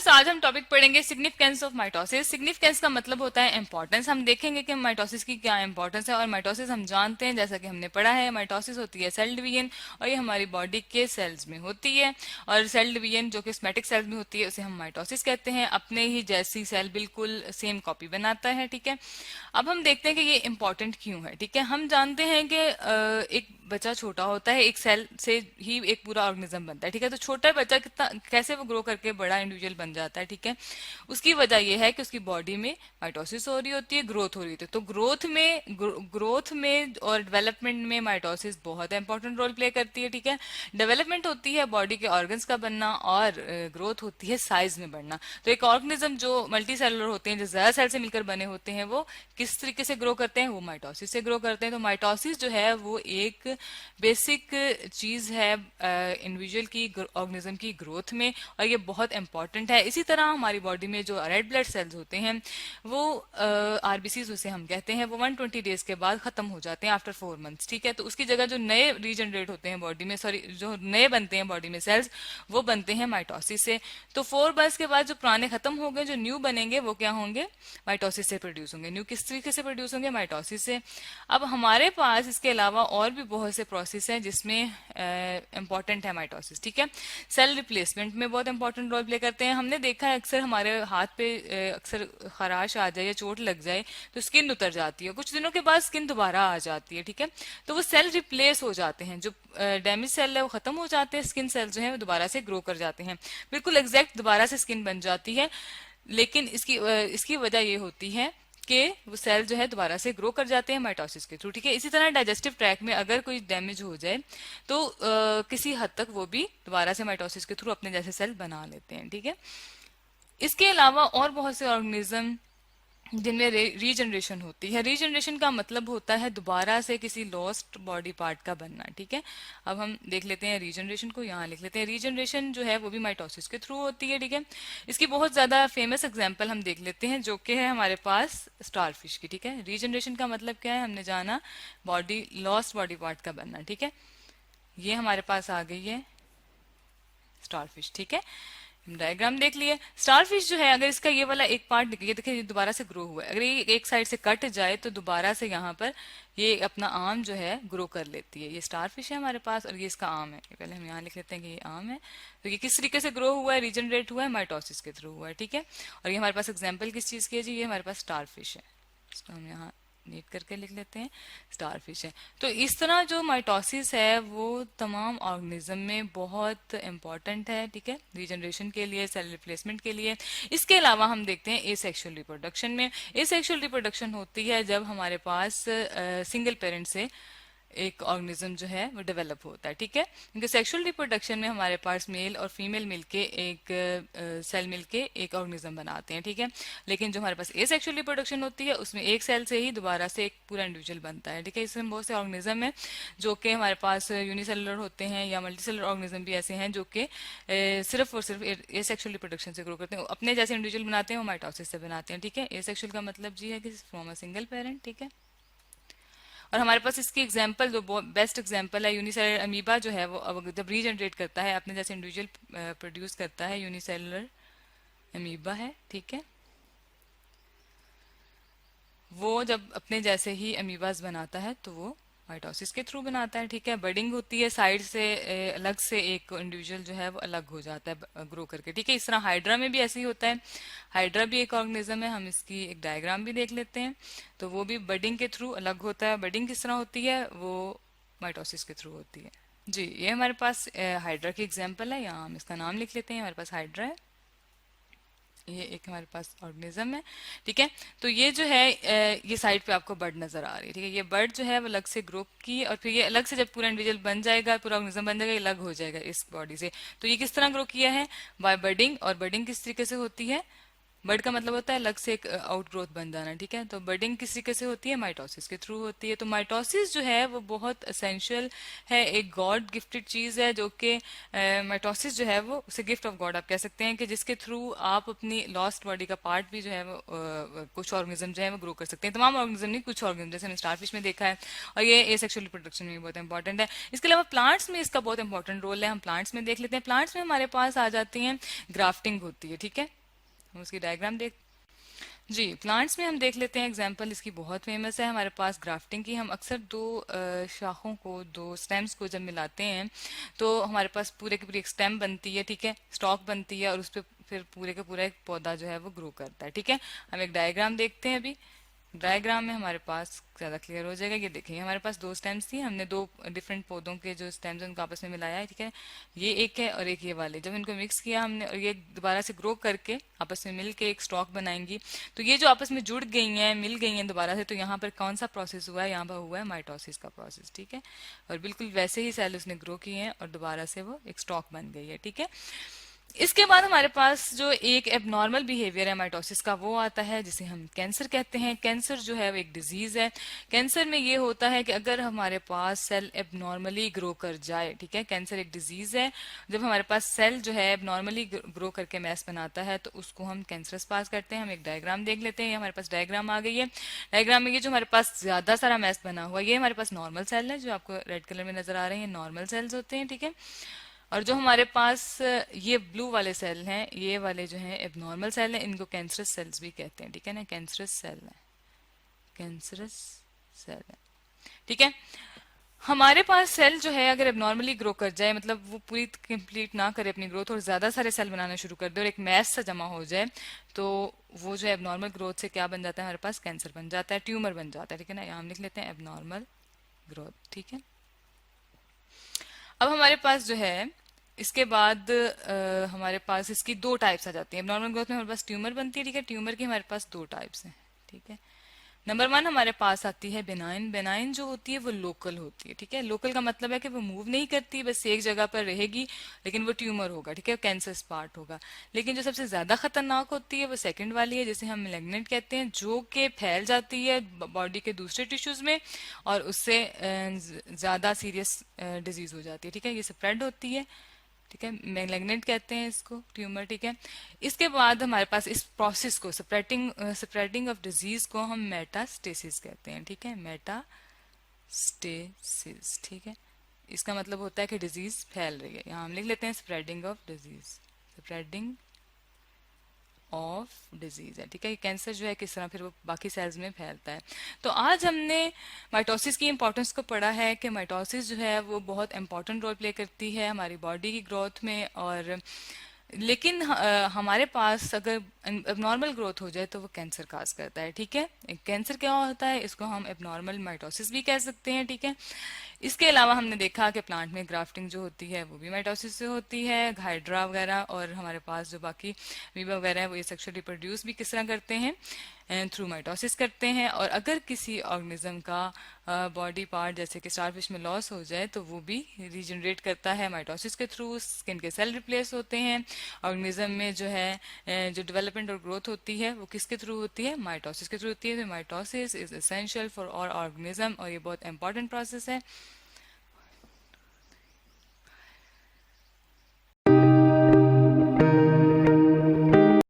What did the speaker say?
Students, आज हम topic पढ़ेंगे सिग्निफिकेंस ऑफ माइटोसिस। सिग्निफिकेंस का मतलब होता है इंपॉर्टेंस। हम देखेंगे कि माइटोसिस की क्या इंपॉर्टेंस है। और माइटोसिस हम जानते हैं, जैसा कि हमने पढ़ा है, माइटोसिस होती है सेल डिवीजन, और ये हमारी बॉडी के सेल्स में होती है। और सेल डिवीजन जो कि सोमैटिक सेल्स में होती है उसे हम माइटोसिस कहते हैं। अपने ही जैसी सेल बिल्कुल सेम कॉपी बनाता है, ठीक है। अब हम देखते हैं कि ये इंपॉर्टेंट क्यों है, ठीक है। हम जानते हैं कि एक बच्चा छोटा होता है, एक सेल से ही एक पूरा ऑर्गेनिज्म बनता है, ठीक है। तो छोटा बच्चा कितना कैसे वो ग्रो करके बड़ा इंडिविजुअल बन जाता है, ठीक है। उसकी वजह यह है कि उसकी बॉडी में माइटोसिस हो रही होती है, ग्रोथ हो रही होती है। तो ग्रोथ में और डेवलपमेंट में माइटोसिस बहुत इंपॉर्टेंट रोल प्ले करती है, ठीक है। डेवलपमेंट होती है बॉडी के ऑर्गन्स का बनना, और ग्रोथ होती है साइज में बढ़ना। तो एक ऑर्गेनिज्म जो मल्टी सेलुलर होते हैं, जो ज्यादा सेल से मिलकर बने होते हैं, वो किस तरीके से ग्रो करते हैं? वो माइटोसिस से ग्रो करते हैं। तो माइटोसिस जो है वो एक बेसिक चीज है इंडिविजुअल की, ऑर्गेनिज्म की ग्रोथ में, और ये बहुत इंपॉर्टेंट है। इसी तरह हमारी बॉडी में जो रेड ब्लड सेल्स होते हैं, वो आरबीसीज उसे हम कहते हैं, वो 120 डेज के बाद खत्म हो जाते हैं, आफ्टर 4 मंथ्स, ठीक है। तो उसकी जगह जो नए रीजनरेट होते हैं बॉडी में, सॉरी, जो नए बनते हैं बॉडी में सेल्स, वो बनते हैं माइटोसिस से। तो 4 मंथ्स के बाद जो पुराने खत्म हो गए, जो न्यू बनेंगे, वो क्या होंगे? माइटोसिस से प्रोड्यूस होंगे। न्यू किस तरीके से प्रोड्यूस होंगे? माइटोसिस से। अब हमारे पास इसके अलावा और भी बहुत से प्रोसेस हैं जिसमें इंपॉर्टेंट है माइटोसिस, ठीक है। सेल रिप्लेसमेंट में बहुत इंपॉर्टेंट रोल प्ले करते हैं। हमने देखा है अक्सर हमारे हाथ पे अक्सर खराश आ जाए या चोट लग जाए तो स्किन उतर जाती है, कुछ दिनों के बाद स्किन दोबारा आ जाती है, ठीक है। तो वो सेल रिप्लेस हो जाते हैं, जो डैमेज सेल है वो खत्म हो जाते हैं, स्किन सेल जो है वो दोबारा से ग्रो कर जाते हैं, बिल्कुल एग्जैक्ट दोबारा से स्किन बन जाती है। लेकिन इसकी वजह ये होती है कि वो सेल जो है दोबारा से ग्रो कर जाते हैं माइटोसिस के थ्रू, ठीक है। इसी तरह डाइजेस्टिव ट्रैक में अगर कोई डैमेज हो जाए तो किसी हद तक वो भी दोबारा से माइटोसिस के थ्रू अपने जैसे सेल बना लेते हैं, ठीक है। इसके अलावा और बहुत से ऑर्गेनिज्म जिनमें रीजनरेशन होती है। रीजनरेशन का मतलब होता है दोबारा से किसी लॉस्ट बॉडी पार्ट का बनना, ठीक है। अब हम देख लेते हैं रीजनरेशन को, यहाँ लिख लेते हैं। रीजनरेशन जो है वो भी माइटोसिस के थ्रू होती है, ठीक है। इसकी बहुत ज्यादा फेमस एग्जांपल हम देख लेते हैं, जो कि है हमारे पास स्टारफिश की, ठीक है। रीजनरेशन का मतलब क्या है? हमने जाना बॉडी लॉस्ट बॉडी पार्ट का बनना, ठीक है। ये हमारे पास आ गई है स्टारफिश, ठीक है। डायग्राम देख लिए। स्टारफिश जो है, अगर इसका ये वाला एक पार्ट देखिए, ये दोबारा से ग्रो हुआ है। अगर ये एक साइड से कट जाए तो दोबारा से यहाँ पर ये अपना आर्म जो है ग्रो कर लेती है। ये स्टारफिश है हमारे पास, और ये इसका आर्म है। पहले हम यहाँ लिख लेते हैं कि ये आर्म है। तो ये किस तरीके से ग्रो हुआ है, रीजनरेट हुआ है? माइटोसिस के थ्रू हुआ है, ठीक है। और ये हमारे पास एग्जाम्पल किस चीज की है जी? ये हमारे पास स्टारफिश है। इसको हम यहाँ नीट करके लिख लेते हैं, स्टारफिश है। तो इस तरह जो माइटोसिस है वो तमाम ऑर्गेनिज्म में बहुत इंपॉर्टेंट है, ठीक है, रीजनरेशन के लिए, सेल रिप्लेसमेंट के लिए। इसके अलावा हम देखते हैं एसेक्सुअल रिप्रोडक्शन में। एसेक्सुअल रिप्रोडक्शन होती है जब हमारे पास सिंगल पेरेंट से एक ऑर्गेनिज्म जो है वो डेवलप होता है, ठीक है। क्योंकि सेक्सुअल रिप्रोडक्शन में हमारे पास मेल और फीमेल मिलके एक सेल मिलके एक ऑर्गेनिज्म बनाते हैं, ठीक है। लेकिन जो हमारे पास एसेक्सुअल रिप्रोडक्शन होती है उसमें एक सेल से ही दोबारा से एक पूरा इंडिविजुअल बनता है, ठीक है। इसमें बहुत से ऑर्गेनिज्म है जो कि हमारे पास यूनिसेलुलर होते हैं, या मल्टीसेलुलर ऑर्गेनिज्म भी ऐसे हैं जो कि सिर्फ और सिर्फ एसेक्सुअल रिप्रोडक्शन से ग्रो करते हैं, अपने जैसे इंडिविजुअल बनाते हैं, वो माइटोसिस से बनाते हैं, ठीक है। एसेक्सुअल का मतलब जी है कि फ्रॉम अ सिंगल पेरेंट, ठीक है। और हमारे पास इसकी एग्जांपल जो बेस्ट एग्जांपल है, यूनिसेलुलर अमीबा जो है वो अब जब रीजनरेट करता है, अपने जैसे इंडिविजुअल प्रोड्यूस करता है, यूनिसेलुलर अमीबा है, ठीक है। वो जब अपने जैसे ही अमीबास बनाता है तो वो माइटोसिस के थ्रू बनाता है, ठीक है। बडिंग होती है, साइड से अलग से एक इंडिविजुअल जो है वो अलग हो जाता है ग्रो करके, ठीक है। इस तरह हाइड्रा में भी ऐसे ही होता है। हाइड्रा भी एक ऑर्गेनिज्म है, हम इसकी एक डायग्राम भी देख लेते हैं। तो वो भी बडिंग के थ्रू अलग होता है। बडिंग किस तरह होती है? वो माइटोसिस के थ्रू होती है जी। ये हमारे पास हाइड्रा की एग्जाम्पल है, यहाँ हम इसका नाम लिख लेते हैं। हमारे पास हाइड्रा है, ये एक हमारे पास ऑर्गेनिज्म है, ठीक है। तो ये जो है ये साइड पे आपको बर्ड नजर आ रही है, ठीक है। ये बर्ड जो है वो अलग से ग्रो की, और फिर ये अलग से जब पूरा इंडिविजुअल बन जाएगा, पूरा ऑर्गेनिज्म बन जाएगा, ये अलग हो जाएगा इस बॉडी से। तो ये किस तरह ग्रो किया है? बाय बर्डिंग। और बर्डिंग किस तरीके से होती है? बर्ड का मतलब होता है अलग से एक आउटग्रोथ बन जाना, ठीक है। तो बर्डिंग किसी कैसे होती है, माइटोसिस के थ्रू होती है। तो माइटोसिस जो है वो बहुत असेंशियल है, एक गॉड गिफ्टेड चीज है, जो कि माइटोसिस जो है वो उसे गिफ्ट ऑफ गॉड आप कह सकते हैं, कि जिसके थ्रू आप अपनी लॉस्ट बॉडी का पार्ट भी जो है वो कुछ ऑर्गेनिज्म जो है वो ग्रो कर सकते हैं। तमाम ऑर्गेनिज्म नहीं, कुछ ऑर्गेनिज्म, जैसे हमने स्टारफिश में देखा है, और ये एसेक्सुअल रिप्रोडक्शन में भी बहुत इंपॉर्टेंट है। इसके अलावा प्लांट्स में इसका बहुत इंपॉर्टेंट रोल है। हम प्लांट्स में देख लेते हैं। प्लांट्स में हमारे पास आ जाती हैं ग्राफ्टिंग होती है, ठीक है। हम उसकी डायग्राम देख जी, प्लांट्स में हम देख लेते हैं एग्जांपल, इसकी बहुत फेमस है हमारे पास ग्राफ्टिंग की। हम अक्सर दो शाखों को, दो स्टेम्स को जब मिलाते हैं तो हमारे पास पूरे की पूरी एक स्टेम बनती है, ठीक है, स्टॉक बनती है, और उस पर फिर पूरे का पूरा एक पौधा जो है वो ग्रो करता है, ठीक है। हम एक डायग्राम देखते हैं अभी। डायग्राम में हमारे पास ज्यादा क्लियर हो जाएगा। ये देखिए, हमारे पास दो स्टेम्स थी, हमने दो डिफरेंट पौधों के जो स्टेम्स हैं उनको आपस में मिलाया है, ठीक है। ये एक है और एक ये वाले, जब इनको मिक्स किया हमने और ये दोबारा से ग्रो करके आपस में मिल के एक स्टॉक बनाएंगी, तो ये जो आपस में जुड़ गई हैं, मिल गई हैं दोबारा से, तो यहाँ पर कौन सा प्रोसेस हुआ है, यहाँ पर हुआ है माइटोसिस का प्रोसेस, ठीक है। और बिल्कुल वैसे ही सेल उसने ग्रो किए हैं और दोबारा से वो एक स्टॉक बन गई है, ठीक है। इसके बाद हमारे पास जो एक एबनॉर्मल बिहेवियर है माइटोसिस का, वो आता है जिसे हम कैंसर कहते हैं। कैंसर जो है वो एक डिजीज है। कैंसर में ये होता है कि अगर हमारे पास सेल एबनॉर्मली ग्रो कर जाए, ठीक है, कैंसर एक डिजीज है, जब हमारे पास सेल जो है एबनॉर्मली ग्रो करके मैस बनाता है तो उसको हम कैंसरस पास करते हैं। हम एक डायग्राम देख लेते हैं। ये हमारे पास डायग्राम आ गई है। डायग्राम में ये जो हमारे पास ज्यादा सारा मैस बना हुआ है, ये हमारे पास नॉर्मल सेल है, जो आपको रेड कलर में नजर आ रहे हैं, नॉर्मल सेल्स होते हैं, ठीक है। और जो हमारे पास ये ब्लू वाले सेल हैं, ये वाले जो हैं एबनॉर्मल सेल हैं, इनको कैंसरस सेल्स भी कहते हैं, ठीक है ना, कैंसरस सेल है, कैंसरस सेल है, ठीक है। हमारे पास सेल जो है अगर एबनॉर्मली ग्रो कर जाए, मतलब वो पूरी कंप्लीट ना करे अपनी ग्रोथ और ज्यादा सारे सेल बनाना शुरू कर दे और एक मैस सा जमा हो जाए, तो वो जो एबनॉर्मल ग्रोथ से क्या बन जाता है, हमारे पास कैंसर बन जाता है, ट्यूमर बन जाता है, ठीक है ना। यहाँ हम लिख लेते हैं एबनॉर्मल ग्रोथ, ठीक है। अब हमारे पास जो है इसके बाद हमारे पास इसकी दो टाइप्स आ जाती हैं। नॉर्मल ग्रोथ में हमारे पास ट्यूमर बनती है, ठीक है। ट्यूमर की हमारे पास दो टाइप्स हैं, ठीक है। नंबर वन हमारे पास आती है बेनाइन। बेनाइन जो होती है वो लोकल होती है, ठीक है। लोकल का मतलब है कि वो मूव नहीं करती, बस एक जगह पर रहेगी, लेकिन वो ट्यूमर होगा, ठीक है, कैंसर पार्ट होगा। लेकिन जो सबसे ज्यादा खतरनाक होती है वो सेकंड वाली है, जिसे हम मैलिग्नेंट कहते हैं, जो कि फैल जाती है बॉडी के दूसरे टिश्यूज में और उससे ज्यादा सीरियस डिजीज हो जाती है, ठीक है। ये स्प्रेड होती है, ठीक है, मैलिग्नेंट कहते हैं इसको, ट्यूमर, ठीक है। इसके बाद हमारे पास इस प्रोसेस को, स्प्रेडिंग ऑफ डिजीज को हम मेटास्टेसिस कहते हैं, ठीक है, मेटास्टेसिस, ठीक है। इसका मतलब होता है कि डिजीज फैल रही है। यहाँ हम लिख लेते हैं spreading of disease, spreading of disease है, ठीक है। कैंसर जो है किस तरह फिर वो बाकी सेल्स में फैलता है। तो आज हमने माइटोसिस की इंपॉर्टेंस को पढ़ा है कि माइटोसिस जो है वो बहुत इंपॉर्टेंट रोल प्ले करती है हमारी बॉडी की ग्रोथ में। और लेकिन हमारे पास अगर एबनॉर्मल ग्रोथ हो जाए तो वो कैंसर काज करता है, ठीक है। कैंसर क्या होता है, इसको हम एबनॉर्मल माइटोसिस भी कह सकते हैं, ठीक है। इसके अलावा हमने देखा कि प्लांट में ग्राफ्टिंग जो होती है वो भी माइटोसिस से होती है, हाइड्रा वगैरह, और हमारे पास जो बाकी मीबा वगैरह है वो ये सेक्सुअली रिप्रोड्यूस भी किस तरह करते हैं, थ्रू माइटोसिस करते हैं। और अगर किसी ऑर्गेनिज्म का बॉडी पार्ट जैसे कि स्टारफिश में लॉस हो जाए तो वो भी रीजनरेट करता है माइटोसिस के थ्रू, स्किन के सेल रिप्लेस होते हैं। ऑर्गेनिज्म में जो है जो डेवलपमेंट और ग्रोथ होती है वो किसके थ्रू होती है, माइटोसिस के थ्रू होती है। तो mitosis is essential for all organism और ये बहुत इंपॉर्टेंट प्रोसेस है।